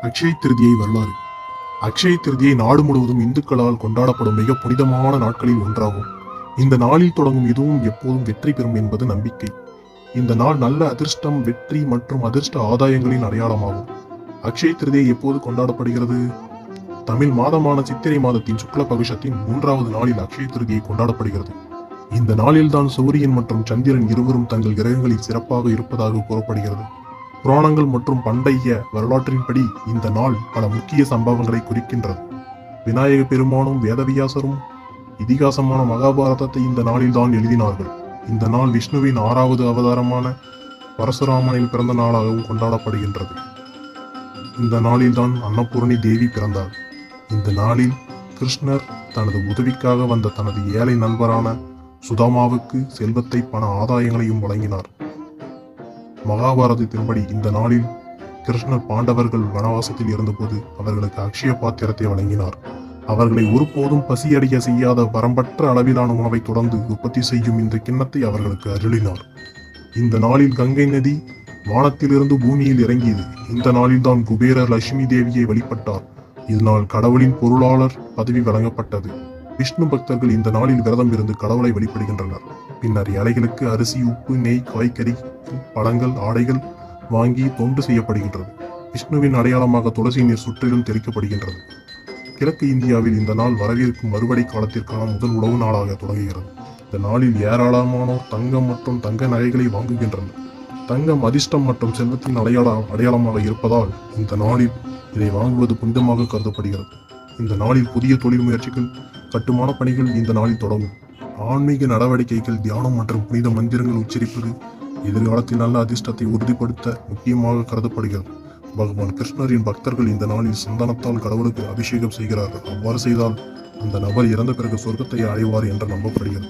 அக்ஷய திருதியை வரலாறு. அக்ஷய திருதியை நாடு முழுவதும் இந்துக்களால் கொண்டாடப்படும் மிக புனிதமான நாட்களில் ஒன்றாகும். இந்த நாளில் தொடங்கும் இதுவும் எப்போதும் வெற்றி பெறும் என்பது நம்பிக்கை. இந்த நாள் நல்ல அதிர்ஷ்டம், வெற்றி மற்றும் அதிர்ஷ்ட ஆதாயங்களின் அடையாளமாகும். அக்ஷய திருதியை எப்போது கொண்டாடப்படுகிறது? தமிழ் மாதமான சித்திரை மாதத்தின் சுக்ல பகுஷத்தின் 3வது நாளில் அக்ஷய திருதியை கொண்டாடப்படுகிறது. இந்த நாளில்தான் சூரியன் மற்றும் சந்திரன் இருவரும் தங்கள் கிரகங்களில் சிறப்பாக இருப்பதாக கூறப்படுகிறது. புராணங்கள் மற்றும் பண்டைய வரலாற்றின்படி இந்த நாள் பல முக்கிய சம்பவங்களை குறிக்கின்றது. விநாயக பெருமானும் வேதவியாசரும் இதிகாசமான மகாபாரதத்தை இந்த நாளில்தான் எழுதினார்கள். இந்த நாள் விஷ்ணுவின் 6வது அவதாரமான பரசுராமனின் பிறந்த நாளாகவும் கொண்டாடப்படுகின்றது. இந்த நாளில்தான் அன்னபூரணி தேவி பிறந்தார். இந்த நாளில் கிருஷ்ணர் தனது உதவிக்காக வந்த தனது ஏழை நண்பரான சுதாமாவுக்கு செல்வத்தை, பண ஆதாயங்களையும் வழங்கினார். மகாபாரதத்தின்படி இந்த நாளில் கிருஷ்ணர் பாண்டவர்கள் வனவாசத்தில் இருந்தபோது அவர்களுக்கு அக்ஷய பாத்திரத்தை வழங்கினார். அவர்களை ஒருபோதும் பசியடைய செய்யாத வரம்பற்ற அளவிலான உணவை தொடர்ந்து உற்பத்தி செய்யும் இந்த கிண்ணத்தை அவர்களுக்கு அருளினார். இந்த நாளில் கங்கை நதி வானத்திலிருந்து பூமியில் இறங்கியது. இந்த நாளில்தான் குபேரர் லட்சுமி தேவியை வழிபட்டார். இதனால் கடவுளின் பொருளாளர் பதவி வழங்கப்பட்டது. விஷ்ணு பக்தர்கள் இந்த நாளில் விரதம் இருந்து கடவுளை வழிபடுகின்றனர். பின்னர் ஏழைகளுக்கு அரிசி, உப்பு, நெய், காய்கறி, பழங்கள், ஆடைகள் வாங்கி தொண்டு செய்யப்படுகின்றது. விஷ்ணுவின் அடையாளமாக துளசி நீர் சுற்றிலும் தெளிக்கப்படுகின்றது. கிழக்கு இந்தியாவில் இந்த நாள் வரவிருக்கும் மறுபடை காலத்திற்கான முதல் உணவு நாளாக தொடங்குகிறது. இந்த நாளில் ஏராளமானோர் தங்கம் மற்றும் தங்க நகைகளை வாங்குகின்றனர். தங்கம் அதிர்ஷ்டம் மற்றும் செல்வத்தின் அடையாளமாக இருப்பதால் இந்த நாளில் இதை வாங்குவது புனிதமாக கருதப்படுகிறது. இந்த நாளில் புதிய தொழில் முயற்சிகள், கட்டுமான பணிகள் இந்த நாளில் தொடங்கும். ஆன்மீக நடவடிக்கைகள், தியானம் மற்றும் புனித மந்திரங்கள் உச்சரிப்பது எதிர்காலத்தில் நல்ல அதிர்ஷ்டத்தை உறுதிப்படுத்த முக்கியமாக கருதப்படுகிறது. பகவான் கிருஷ்ணரின் பக்தர்கள் இந்த நாளில் சந்தனத்தால் கடவுளுக்கு அபிஷேகம் செய்கிறார்கள். அவ்வாறு செய்தால் அந்த நபர் இறந்த பிறகு சொர்க்கத்தை அடைவார் என்று நம்பப்படுகிறது.